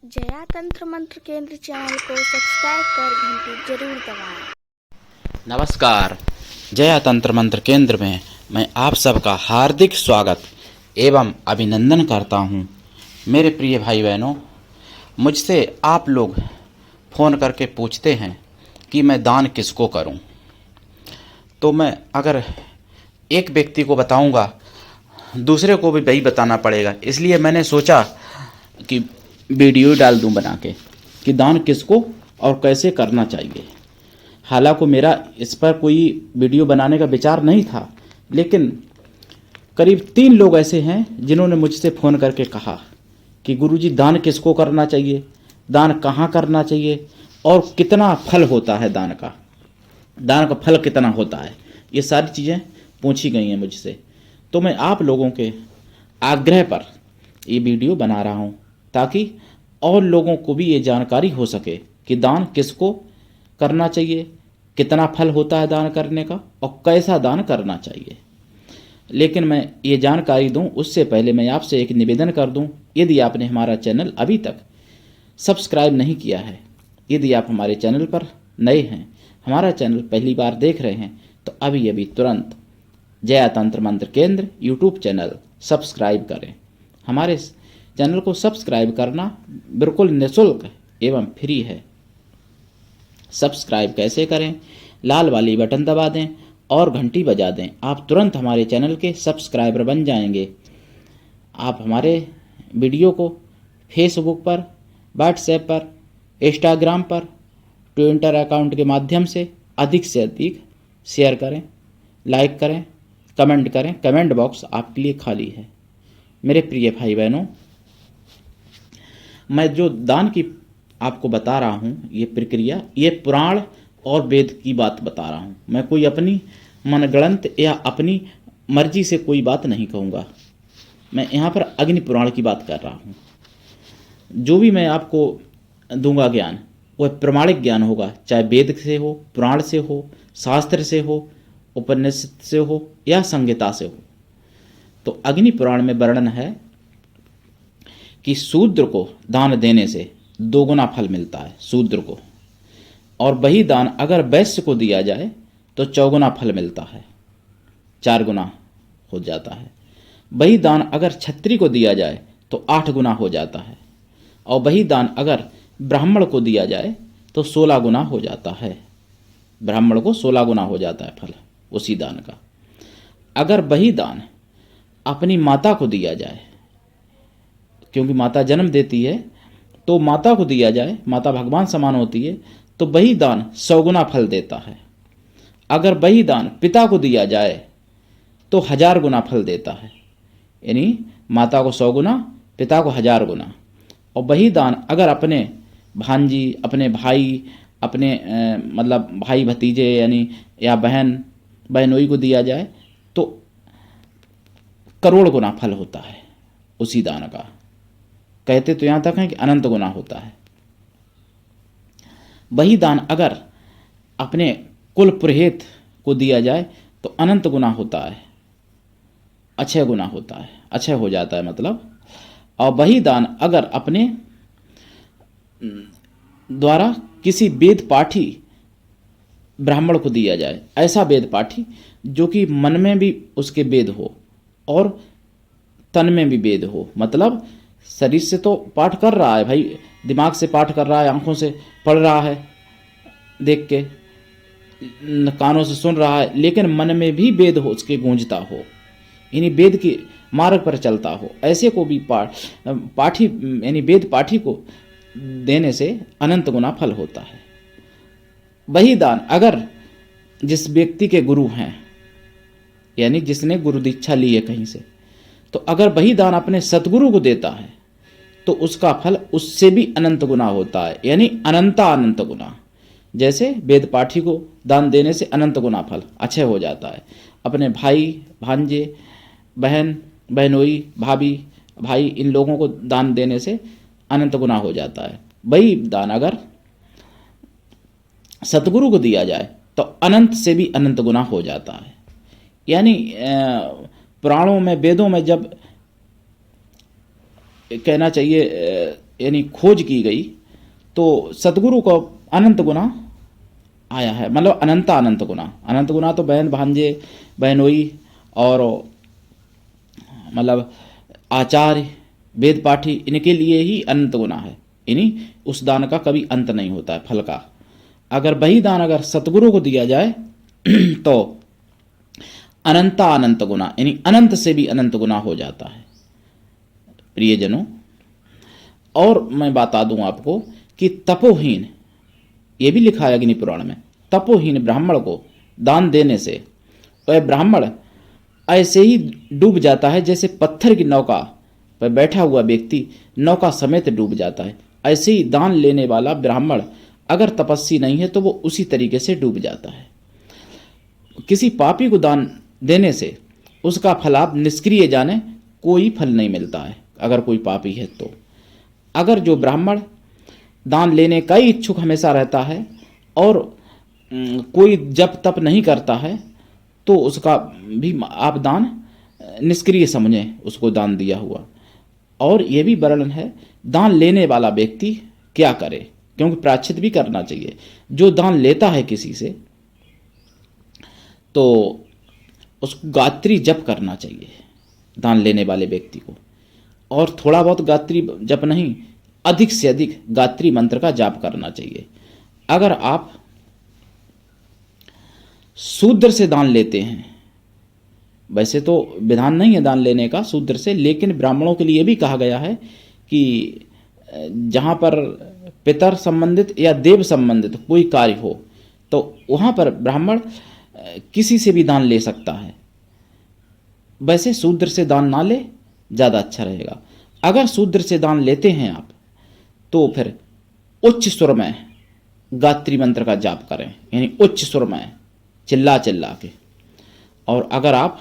जया तंत्र मंत्र केंद्र चैनल को सब्सक्राइब कर घंटी जरूर दबाएं। नमस्कार। जया तंत्र मंत्र केंद्र में मैं आप सबका हार्दिक स्वागत एवं अभिनंदन करता हूं। मेरे प्रिय भाई बहनों, मुझसे आप लोग फ़ोन करके पूछते हैं कि मैं दान किसको करूं। तो मैं अगर एक व्यक्ति को बताऊंगा, दूसरे को भी वही बताना पड़ेगा। इसलिए मैंने सोचा कि वीडियो डाल दूं बना के कि दान किसको और कैसे करना चाहिए। हालांकि मेरा इस पर कोई वीडियो बनाने का विचार नहीं था, लेकिन करीब 3 लोग ऐसे हैं जिन्होंने मुझसे फ़ोन करके कहा कि गुरुजी दान किसको करना चाहिए, दान कहाँ करना चाहिए और कितना फल होता है दान का फल कितना होता है। ये सारी चीज़ें पूछी गई हैं मुझसे। तो मैं आप लोगों के आग्रह पर ये वीडियो बना रहा हूँ ताकि और लोगों को भी ये जानकारी हो सके कि दान किसको करना चाहिए, कितना फल होता है दान करने का और कैसा दान करना चाहिए। लेकिन मैं ये जानकारी दूं उससे पहले मैं आपसे एक निवेदन कर दूं, यदि आपने हमारा चैनल अभी तक सब्सक्राइब नहीं किया है, यदि आप हमारे चैनल पर नए हैं, हमारा चैनल पहली बार देख रहे हैं, तो अभी तुरंत जया तंत्र मंत्र केंद्र यूट्यूब चैनल सब्सक्राइब करें। हमारे चैनल को सब्सक्राइब करना बिल्कुल निःशुल्क एवं फ्री है। सब्सक्राइब कैसे करें? लाल वाली बटन दबा दें और घंटी बजा दें। आप तुरंत हमारे चैनल के सब्सक्राइबर बन जाएंगे। आप हमारे वीडियो को फेसबुक पर, व्हाट्सएप पर, इंस्टाग्राम पर, ट्विटर अकाउंट के माध्यम से अधिक शेयर करें, लाइक करें, कमेंट करें। कमेंट बॉक्स आपके लिए खाली है। मेरे प्रिय भाई बहनों, मैं जो दान की आपको बता रहा हूँ, ये प्रक्रिया, ये पुराण और वेद की बात बता रहा हूँ। मैं कोई अपनी मनगढ़ंत या अपनी मर्जी से कोई बात नहीं कहूँगा। मैं यहाँ पर अग्नि पुराण की बात कर रहा हूँ। जो भी मैं आपको दूंगा ज्ञान, वह प्रमाणिक ज्ञान होगा, चाहे वेद से हो, पुराण से हो, शास्त्र से हो, उपनिषद से हो या संहिता से हो। तो अग्नि पुराण में वर्णन है कि शूद्र को दान देने से 2 गुना फल मिलता है शूद्र को, और वही दान अगर वैश्य को दिया जाए तो 4 गुना फल मिलता है, 4 गुना हो जाता है। वही दान अगर क्षत्रिय को दिया जाए तो 8 गुना हो जाता है, और वही दान अगर ब्राह्मण को दिया जाए तो 16 गुना हो जाता है। ब्राह्मण को 16 गुना हो जाता है फल उसी दान का। अगर वही दान अपनी माता को दिया जाए, क्योंकि माता जन्म देती है, तो माता को दिया जाए, माता भगवान समान होती है, तो वही दान 100 गुना फल देता है। अगर वही दान पिता को दिया जाए तो 1000 गुना फल देता है। यानी माता को 100 गुना, पिता को 1000 गुना। और वही दान अगर अपने भांजी, अपने भाई, अपने मतलब भाई भतीजे यानी या बहन बहनोई को दिया जाए तो करोड़ गुना फल होता है उसी दान का। कहते तो यहाँ तक है कि अनंत गुना होता है। वही दान अगर अपने कुल पुरोहित को दिया जाए तो अनंत गुना होता है, अक्षय गुना होता है, अक्षय हो जाता है मतलब। और वही दान अगर अपने द्वारा किसी वेद पाठी ब्राह्मण को दिया जाए, ऐसा वेद पाठी जो कि मन में भी उसके वेद हो और तन में भी वेद हो, मतलब शरीर से तो पाठ कर रहा है भाई, दिमाग से पाठ कर रहा है, आंखों से पढ़ रहा है, देख के कानों से सुन रहा है, लेकिन मन में भी वेद हो, उसके गूंजता हो, यानी वेद के मार्ग पर चलता हो। ऐसे को भी पाठी यानी वेद पाठी को देने से अनंत गुना फल होता है। वही दान अगर जिस व्यक्ति के गुरु हैं, यानी जिसने गुरु दीक्षा ली है कहीं से, तो अगर वही दान अपने सतगुरु को देता है तो उसका फल उससे भी अनंत गुना होता है, यानी अनंत गुना। जैसे वेद पाठी को दान देने से अनंत गुना फल अक्षय हो जाता है, अपने भाई भांजे, बहन बहनोई, भाभी भाई, इन लोगों को दान देने से अनंत गुना हो जाता है। वही दान अगर सतगुरु को दिया जाए तो अनंत से भी अनंत गुना हो जाता है। यानी पुराणों में, वेदों में जब कहना चाहिए यानी खोज की गई तो सतगुरु को अनंत गुना आया है, मतलब अनंत गुना। अनंत गुना तो बहन भांजे बहनोई और मतलब आचार्य वेद पाठी इनके लिए ही अनंत गुना है। इन्हीं उस दान का कभी अंत नहीं होता है फल का। अगर वही दान अगर सतगुरु को दिया जाए तो अनंत गुना, यानी अनंत से भी अनंत गुना हो जाता है प्रियजनों। और मैं बता दूं आपको कि तपोहीन, ये भी लिखा है अग्नि पुराण में, तपोहीन ब्राह्मण को दान देने से वह ब्राह्मण ऐसे ही डूब जाता है जैसे पत्थर की नौका पर बैठा हुआ व्यक्ति नौका समेत डूब जाता है। ऐसे ही दान लेने वाला ब्राह्मण अगर तपस्वी नहीं है तो वो उसी तरीके से डूब जाता है। किसी पापी को दान देने से उसका फल आप निष्क्रिय जाने, कोई फल नहीं मिलता है अगर कोई पापी है तो। अगर जो ब्राह्मण दान लेने का ही इच्छुक हमेशा रहता है और कोई जप तप नहीं करता है तो उसका भी आप दान निष्क्रिय समझें, उसको दान दिया हुआ। और ये भी वर्णन है दान लेने वाला व्यक्ति क्या करे, क्योंकि प्रायश्चित भी करना चाहिए। जो दान लेता है किसी से तो उसको गायत्री जप करना चाहिए दान लेने वाले व्यक्ति को, और थोड़ा बहुत गायत्री जप नहीं, अधिक से अधिक गायत्री मंत्र का जाप करना चाहिए। अगर आप शूद्र से दान लेते हैं, वैसे तो विधान नहीं है दान लेने का शूद्र से, लेकिन ब्राह्मणों के लिए भी कहा गया है कि जहाँ पर पितर संबंधित या देव संबंधित कोई कार्य हो तो वहाँ पर ब्राह्मण किसी से भी दान ले सकता है। वैसे शूद्र से दान ना ले, ज़्यादा अच्छा रहेगा। अगर शूद्र से दान लेते हैं आप तो फिर उच्च सुर में गायत्री मंत्र का जाप करें, यानी उच्च सुर में चिल्ला चिल्ला के। और अगर आप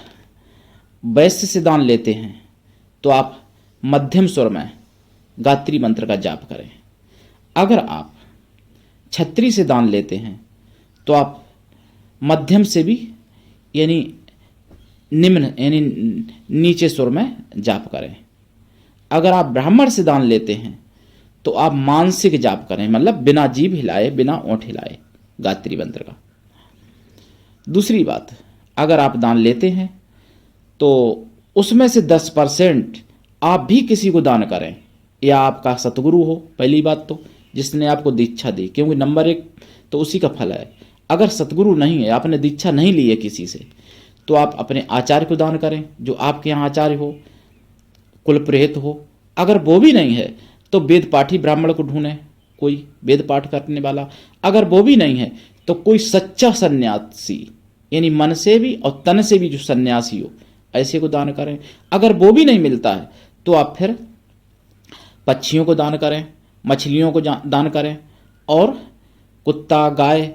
वैश्य से दान लेते हैं तो आप मध्यम सुर में गायत्री मंत्र का जाप करें। अगर आप क्षत्रिय से दान लेते हैं तो आप मध्यम से भी यानी निम्न यानी नीचे सुर में जाप करें। अगर आप ब्राह्मण से दान लेते हैं तो आप मानसिक जाप करें, मतलब बिना जीभ हिलाए बिना ओंठ हिलाए गायत्री मंत्र का। दूसरी बात, अगर आप दान लेते हैं तो उसमें से 10% आप भी किसी को दान करें, या आपका सतगुरु हो पहली बात तो जिसने आपको दीक्षा दी, क्योंकि नंबर 1 तो उसी का फल है। अगर सतगुरु नहीं है, आपने दीक्षा नहीं ली है किसी से, तो आप अपने आचार्य को दान करें, जो आपके यहाँ आचार्य हो, कुल पुरोहित हो। अगर वो भी नहीं है तो वेद पाठी ब्राह्मण को ढूंढें, कोई वेद पाठ करने वाला। अगर वो भी नहीं है तो कोई सच्चा सन्यासी, यानी मन से भी और तन से भी जो सन्यासी हो, ऐसे को दान करें। अगर वो भी नहीं मिलता है तो आप फिर पक्षियों को दान करें, मछलियों को दान करें, और कुत्ता गाय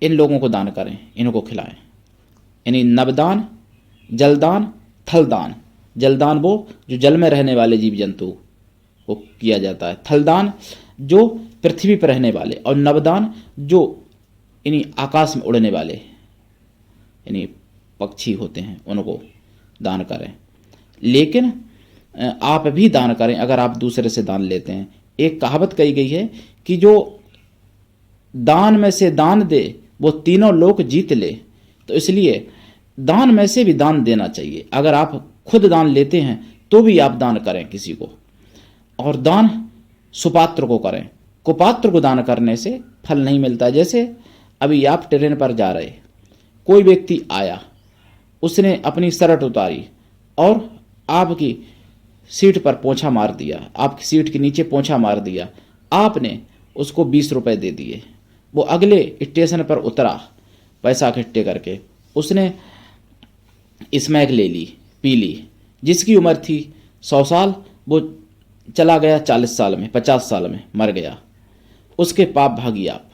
इन लोगों को दान करें, इनको खिलाएं। यानी नवदान, जलदान, थलदान। जलदान वो जो जल में रहने वाले जीव जंतु को किया जाता है, थलदान जो पृथ्वी पर रहने वाले, और नवदान जो यानी आकाश में उड़ने वाले यानी पक्षी होते हैं, उनको दान करें। लेकिन आप भी दान करें अगर आप दूसरे से दान लेते हैं। एक कहावत कही गई है कि जो दान में से दान दे वो तीनों लोक जीत ले, तो इसलिए दान में से भी दान देना चाहिए। अगर आप खुद दान लेते हैं तो भी आप दान करें किसी को, और दान सुपात्र को करें। कुपात्र को दान करने से फल नहीं मिलता। जैसे अभी आप ट्रेन पर जा रहे, कोई व्यक्ति आया, उसने अपनी शर्ट उतारी और आपकी सीट पर पोंछा मार दिया, आपकी सीट के नीचे पोंछा मार दिया, आपने उसको 20 रुपए दे दिए। वो अगले स्टेशन पर उतरा पैसा इकट्ठे करके, उसने स्मैक ले ली, पी ली। जिसकी उम्र थी 100 साल वो चला गया 40 साल में, 50 साल में मर गया। उसके पाप भागी आप,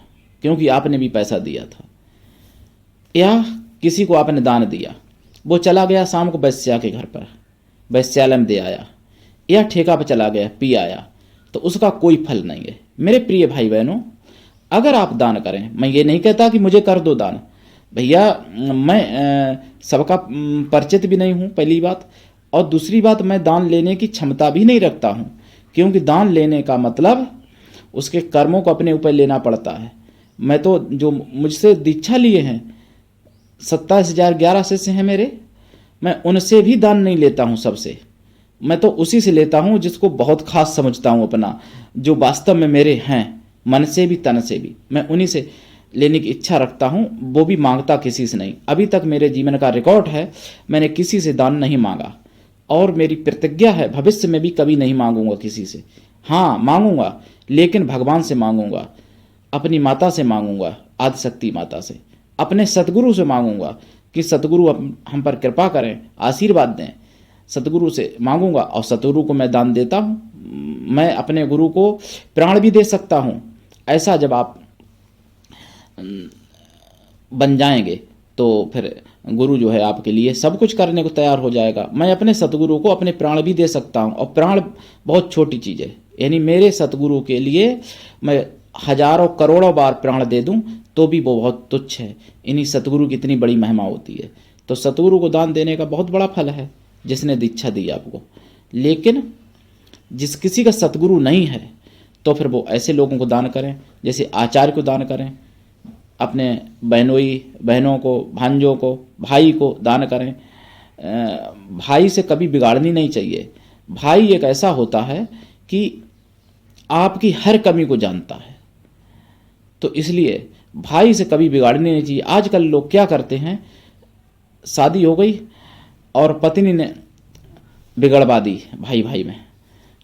क्योंकि आपने भी पैसा दिया था। या किसी को आपने दान दिया, वो चला गया शाम को वैश्या के घर पर, वैश्यालय में दे आया, या ठेका पर चला गया पी आया, तो उसका कोई फल नहीं है। मेरे प्रिय भाई बहनों, अगर आप दान करें, मैं ये नहीं कहता कि मुझे कर दो दान, भैया मैं सबका परिचित भी नहीं हूँ पहली बात, और दूसरी बात मैं दान लेने की क्षमता भी नहीं रखता हूँ, क्योंकि दान लेने का मतलब उसके कर्मों को अपने ऊपर लेना पड़ता है। मैं तो जो मुझसे दीक्षा लिए हैं 27,011 शिष्य हैं मेरे, मैं उनसे भी दान नहीं लेता हूं सबसे। मैं तो उसी से लेता हूं जिसको बहुत खास समझता हूं अपना, जो वास्तव में मेरे हैं, मन से भी तन से भी। मैं उन्हीं से लेने की इच्छा रखता हूं, वो भी मांगता किसी से नहीं। अभी तक मेरे जीवन का रिकॉर्ड है, मैंने किसी से दान नहीं मांगा और मेरी प्रतिज्ञा है भविष्य में भी कभी नहीं मांगूंगा किसी से। हाँ मांगूंगा, लेकिन भगवान से मांगूंगा, अपनी माता से मांगूंगा, आदिशक्ति माता से, अपने सतगुरु से मांगूंगा कि सतगुरु हम पर कृपा करें, आशीर्वाद दें। सतगुरु से मांगूंगा और सतगुरु को मैं दान देता हूं। मैं अपने गुरु को प्राण भी दे सकता हूं। ऐसा जब आप बन जाएंगे तो फिर गुरु जो है आपके लिए सब कुछ करने को तैयार हो जाएगा। मैं अपने सतगुरु को अपने प्राण भी दे सकता हूं, और प्राण बहुत छोटी चीज़ है। यानी मेरे सतगुरु के लिए मैं हजारों करोड़ों बार प्राण दे दूं तो भी वो बहुत तुच्छ है। इन्हीं सतगुरु की इतनी बड़ी महिमा होती है। तो सतगुरु को दान देने का बहुत बड़ा फल है जिसने दीक्षा दी आपको। लेकिन जिस किसी का सतगुरु नहीं है तो फिर वो ऐसे लोगों को दान करें, जैसे आचार्य को दान करें, अपने बहनों को, भांजों को, भाई को दान करें। भाई से कभी बिगाड़नी नहीं चाहिए। भाई एक ऐसा होता है कि आपकी हर कमी को जानता है, तो इसलिए भाई से कभी बिगाड़नी नहीं चाहिए। आजकल लोग क्या करते हैं, शादी हो गई और पत्नी ने बिगड़वा दी भाई भाई में,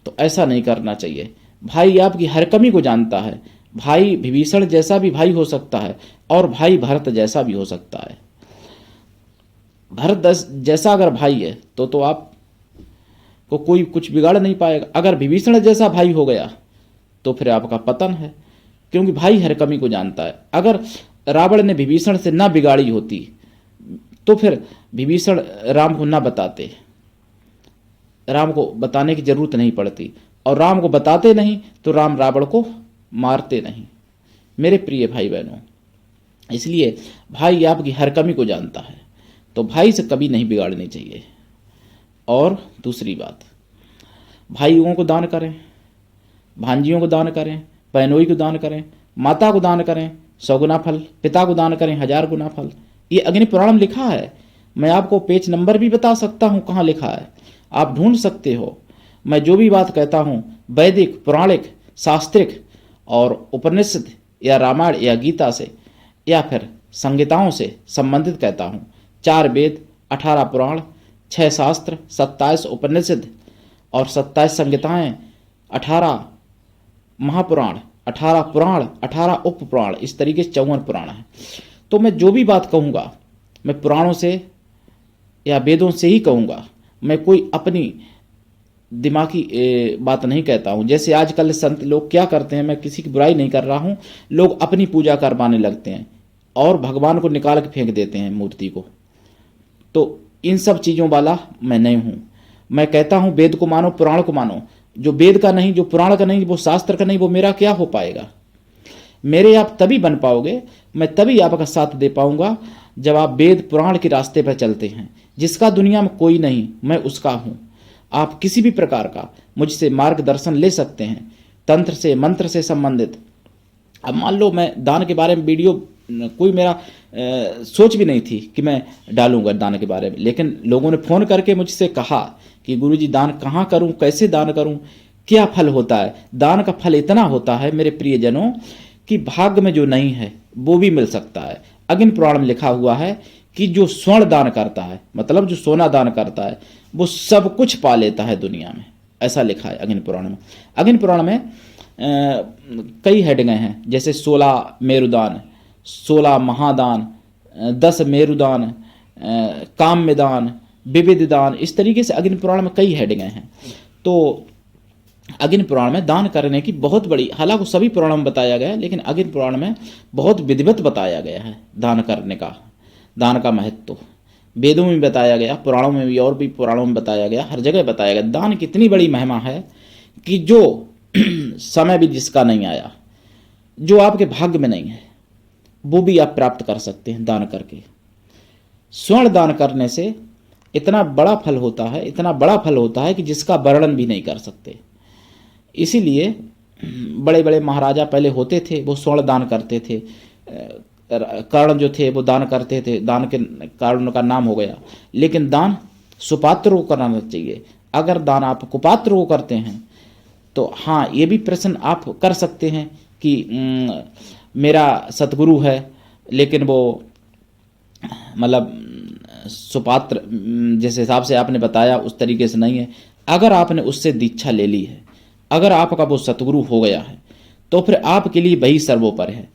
तो ऐसा नहीं करना चाहिए। भाई आपकी हर कमी को जानता है। भाई विभीषण जैसा भी भाई हो सकता है और भाई भरत जैसा भी हो सकता है। भरत जैसा अगर भाई है तो आप को कोई कुछ बिगाड़ नहीं पाएगा। अगर विभीषण जैसा भाई हो गया तो फिर आपका पतन है, क्योंकि भाई हर कमी को जानता है। अगर रावण ने विभीषण से ना बिगाड़ी होती तो फिर विभीषण राम को ना बताते, राम को बताने की जरूरत नहीं पड़ती, और राम को बताते नहीं तो राम रावण को मारते नहीं। मेरे प्रिय भाई बहनों, इसलिए भाई आपकी हर कमी को जानता है, तो भाई से कभी नहीं बिगाड़नी चाहिए। और दूसरी बात, भाइयों को दान करें, भांजियों को दान करें, बहनोई को दान करें, माता को दान करें 100 गुना फल, पिता को दान करें 1000 गुना फल। ये अग्नि पुराण में लिखा है। मैं आपको पेज नंबर भी बता सकता हूं कहां लिखा है, आप ढूंढ सकते हो। मैं जो भी बात कहता हूं वैदिक, पौराणिक, शास्त्रिक और उपनिषद या रामायण या गीता से या फिर संहिताओं से संबंधित कहता हूं। 4 वेद, 18 पुराण, 6 शास्त्र, 27 उपनिषद और 27 संहिताएं, 18 महापुराण, 18 पुराण, 18 उपपुराण, इस तरीके से 54 पुराण है। तो मैं जो भी बात कहूँगा मैं पुराणों से या वेदों से ही कहूँगा। मैं कोई अपनी दिमागी बात नहीं कहता हूँ। जैसे आजकल संत लोग क्या करते हैं, मैं किसी की बुराई नहीं कर रहा हूँ, लोग अपनी पूजा करवाने लगते हैं और भगवान को निकाल के फेंक देते हैं मूर्ति को। तो इन सब चीज़ों वाला मैं नहीं हूँ। मैं कहता हूँ वेद को मानो, पुराण को मानो। जो वेद का नहीं, जो पुराण का नहीं, वो शास्त्र का नहीं, वो मेरा क्या हो पाएगा। मेरे आप तभी बन पाओगे, मैं तभी आपका साथ दे पाऊंगा जब आप वेद पुराण के रास्ते पर चलते हैं। जिसका दुनिया में कोई नहीं, मैं उसका हूं। आप किसी भी प्रकार का मुझसे मार्गदर्शन ले सकते हैं, तंत्र से, मंत्र से संबंधित। अब मान लो मैं दान के बारे में वीडियो, कोई मेरा सोच भी नहीं थी कि मैं डालूंगा दान के बारे में, लेकिन लोगों ने फ़ोन करके मुझसे कहा कि गुरुजी दान कहाँ करूं, कैसे दान करूं, क्या फल होता है। दान का फल इतना होता है मेरे प्रियजनों कि भाग्य में जो नहीं है वो भी मिल सकता है। अग्नि पुराण में लिखा हुआ है कि जो स्वर्ण दान करता है, मतलब जो सोना दान करता है, वो सब कुछ पा लेता है दुनिया में। ऐसा लिखा है अग्नि पुराण में। अग्नि पुराण में कई हेडिंगें हैं, जैसे 16 मेरुदान, 16 महादान, 10 मेरुदान, काम्य दान, विविध दान, इस तरीके से अग्नि पुराण में कई हेडिंगें हैं। तो अग्नि पुराण में दान करने की बहुत बड़ी, हालांकि सभी पुराणों में बताया गया है, लेकिन अग्नि पुराण में बहुत विधिवत बताया गया है दान करने का, दान का महत्व। वेदों में बताया गया, पुराणों में भी और भी पुराणों में बताया गया, हर जगह बताया गया। दान की इतनी बड़ी महिमा है कि जो समय भी जिसका नहीं आया, जो आपके भाग्य में नहीं है, वो भी आप प्राप्त कर सकते हैं दान करके। स्वर्ण दान करने से इतना बड़ा फल होता है, इतना बड़ा फल होता है कि जिसका वर्णन भी नहीं कर सकते। इसीलिए बड़े बड़े महाराजा पहले होते थे, वो स्वर्ण दान करते थे। कर्ण जो थे वो दान करते थे, दान के कारण उनका नाम हो गया। लेकिन दान सुपात्र को कराना चाहिए। अगर दान आप कुपात्र को करते हैं तो हाँ, ये भी प्रश्न आप कर सकते हैं कि मेरा सतगुरु है लेकिन वो मतलब सुपात्र जिस हिसाब से आपने बताया उस तरीके से नहीं है। अगर आपने उससे दीक्षा ले ली है, अगर आपका वो सतगुरु हो गया है, तो फिर आपके लिए वही सर्वोपरि है।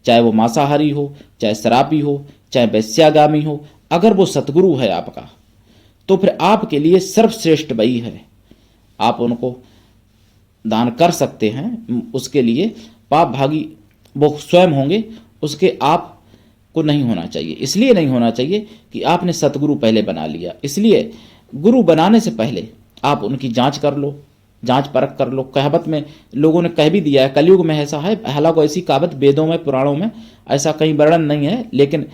चाहे वो मांसाहारी हो, चाहे शराबी हो, चाहे वैश्यागामी हो, अगर वो सतगुरु है आपका, तो फिर आपके लिए सर्वश्रेष्ठ वही है। आप उनको दान कर सकते हैं, उसके लिए पाप भागी वो स्वयं होंगे, उसके आप को नहीं होना चाहिए। इसलिए नहीं होना चाहिए कि आपने सतगुरु पहले बना लिया। इसलिए गुरु बनाने से पहले आप उनकी जांच कर लो, जांच परख कर लो। कहावत में लोगों ने कह भी दिया है, कलयुग में ऐसा है। हालांकि ऐसी कहावत वेदों में, पुराणों में ऐसा कहीं वर्णन नहीं है, लेकिन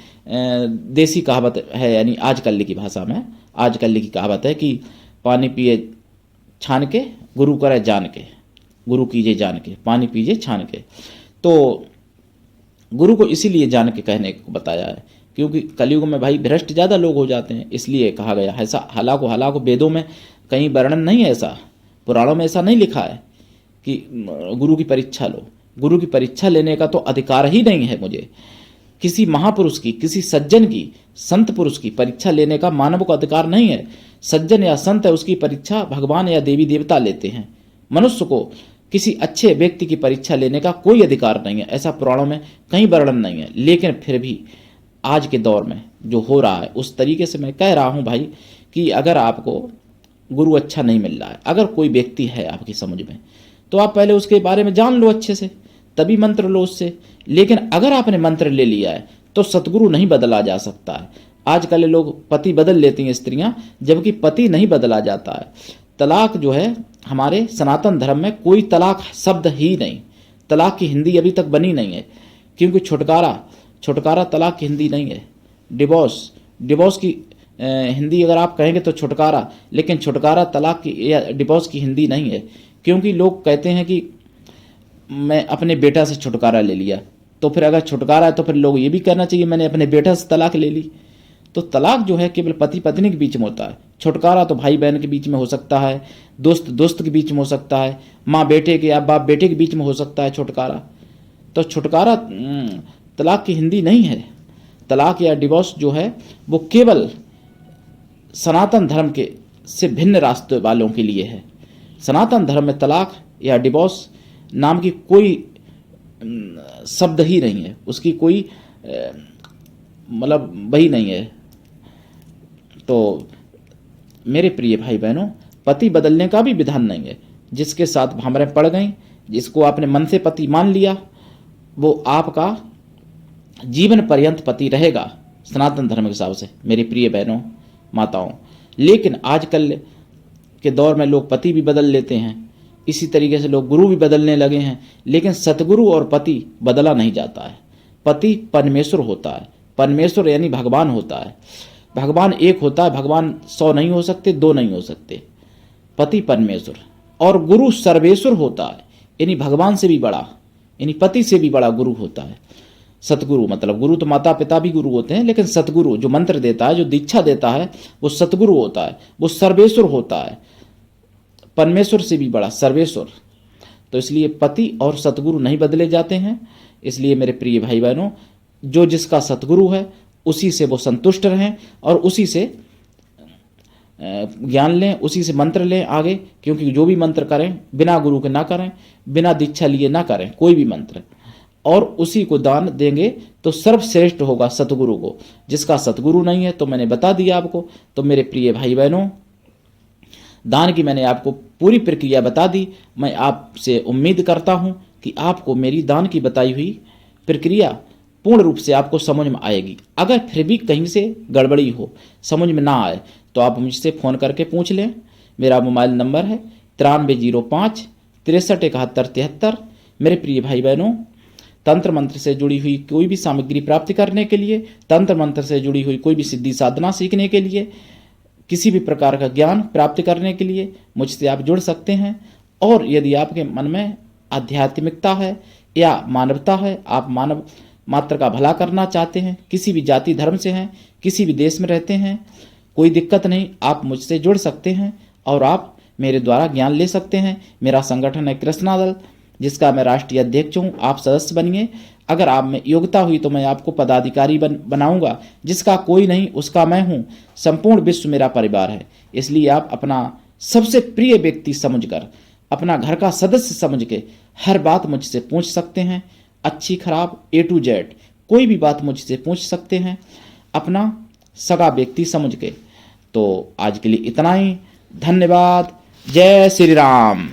देसी कहावत है, यानी आजकल की भाषा में आजकल की कहावत है कि पानी पिए छान के, गुरु करे जान के, गुरु कीजिए जान के, पानी पीजिए छान के। तो गुरु को इसीलिए जान के कहने को बताया है, क्योंकि कलयुग में भाई भ्रष्ट ज़्यादा लोग हो जाते हैं, इसलिए कहा गया है। ऐसा हालांकि वेदों में कहीं वर्णन नहीं है, ऐसा पुराणों में ऐसा नहीं लिखा है कि गुरु की परीक्षा लो। गुरु की परीक्षा लेने का तो अधिकार ही नहीं है मुझे। किसी महापुरुष की, किसी सज्जन की, संत पुरुष की परीक्षा लेने का मानव को अधिकार नहीं है। सज्जन या संत है, उसकी परीक्षा भगवान या देवी देवता लेते हैं। मनुष्य को किसी अच्छे व्यक्ति की परीक्षा लेने का कोई अधिकार नहीं है, ऐसा पुराणों में कहीं वर्णन नहीं है। लेकिन फिर भी आज के दौर में जो हो रहा है उस तरीके से मैं कह रहा हूं भाई कि अगर आपको गुरु अच्छा नहीं मिल रहा है, अगर कोई व्यक्ति है आपकी समझ में, तो आप पहले उसके बारे में जान लो अच्छे से, तभी मंत्र लो उससे। लेकिन अगर आपने मंत्र ले लिया है तो सतगुरु नहीं बदला जा सकता है। आजकल लोग पति बदल लेती हैं स्त्रियां, जबकि पति नहीं बदला जाता है। तलाक जो है, हमारे सनातन धर्म में कोई तलाक शब्द ही नहीं, तलाक की हिंदी अभी तक बनी नहीं है, क्योंकि छुटकारा तलाक की हिंदी नहीं है। डिवोर्स की हिंदी अगर आप कहेंगे तो छुटकारा, लेकिन छुटकारा तलाक की या डिवोर्स की हिंदी नहीं है। क्योंकि लोग कहते हैं कि मैं अपने बेटा से छुटकारा ले लिया, तो फिर अगर छुटकारा है तो फिर लोग ये भी कहना चाहिए मैंने अपने बेटा से तलाक ले ली। तो तलाक जो है केवल पति पत्नी के बीच में होता है। छुटकारा तो भाई बहन के बीच में हो सकता है, दोस्त दोस्त के बीच में हो सकता है, माँ बेटे के या बाप बेटे के बीच में हो सकता है छुटकारा। तो छुटकारा तलाक की हिंदी नहीं है। तलाक या डिवोर्स जो है वो केवल सनातन धर्म के से भिन्न रास्ते वालों के लिए है। सनातन धर्म में तलाक या डिवोर्स नाम की कोई शब्द ही नहीं है, उसकी कोई मतलब वही नहीं है। तो मेरे प्रिय भाई बहनों, पति बदलने का भी विधान नहीं है। जिसके साथ भंवरें पड़ गई, जिसको आपने मन से पति मान लिया, वो आपका जीवन पर्यंत पति रहेगा सनातन धर्म के हिसाब से, मेरी प्रिय बहनों माताओं। लेकिन आजकल के दौर में लोग पति भी बदल लेते हैं, इसी तरीके से लोग गुरु भी बदलने लगे हैं। लेकिन सतगुरु और पति बदला नहीं जाता है। पति परमेश्वर होता है, परमेश्वर यानी भगवान होता है। भगवान एक होता है, भगवान 100 नहीं हो सकते, 2 नहीं हो सकते। पति परमेश्वर और गुरु सर्वेश्वर होता है, यानी भगवान से भी बड़ा, यानी पति से भी बड़ा गुरु होता है। सतगुरु मतलब, गुरु तो माता पिता भी गुरु होते हैं, लेकिन सतगुरु जो मंत्र देता है, जो दीक्षा देता है, वो सतगुरु होता है, वो सर्वेश्वर होता है, परमेश्वर से भी बड़ा सर्वेश्वर। तो इसलिए पति और सतगुरु नहीं बदले जाते हैं। इसलिए मेरे प्रिय भाई बहनों, जो जिसका सतगुरु है उसी से वो संतुष्ट रहें और उसी से ज्ञान लें, उसी से मंत्र लें आगे। क्योंकि जो भी मंत्र करें बिना गुरु के ना करें, बिना दीक्षा लिए ना करें कोई भी मंत्र, और उसी को दान देंगे तो सर्वश्रेष्ठ होगा सतगुरु को। जिसका सतगुरु नहीं है तो मैंने बता दिया आपको। तो मेरे प्रिय भाई बहनों, दान की मैंने आपको पूरी प्रक्रिया बता दी। मैं आपसे उम्मीद करता हूं कि आपको मेरी दान की बताई हुई प्रक्रिया पूर्ण रूप से आपको समझ में आएगी। अगर फिर भी कहीं से गड़बड़ी हो, समझ में ना आए, तो आप मुझसे फ़ोन करके पूछ लें। मेरा मोबाइल नंबर है 9305 63 71 73। मेरे प्रिय भाई बहनों, तंत्र मंत्र से जुड़ी हुई कोई भी सामग्री प्राप्त करने के लिए, तंत्र मंत्र से जुड़ी हुई कोई भी सिद्धि साधना सीखने के लिए, किसी भी प्रकार का ज्ञान प्राप्त करने के लिए मुझसे आप जुड़ सकते हैं। और यदि आपके मन में आध्यात्मिकता है या मानवता है, आप मानव मात्र का भला करना चाहते हैं, किसी भी जाति धर्म से हैं, किसी भी देश में रहते हैं, कोई दिक्कत नहीं, आप मुझसे जुड़ सकते हैं और आप मेरे द्वारा ज्ञान ले सकते हैं। मेरा संगठन है कृष्णा दल, जिसका मैं राष्ट्रीय अध्यक्ष हूँ। आप सदस्य बनिए। अगर आप में योग्यता हुई तो मैं आपको पदाधिकारी बनाऊंगा। जिसका कोई नहीं उसका मैं हूँ। संपूर्ण विश्व मेरा परिवार है। इसलिए आप अपना सबसे प्रिय व्यक्ति समझकर, अपना घर का सदस्य समझ के हर बात मुझसे पूछ सकते हैं। अच्छी खराब A to Z कोई भी बात मुझसे पूछ सकते हैं, अपना सगा व्यक्ति समझ के। तो आज के लिए इतना ही। धन्यवाद। जय श्री राम।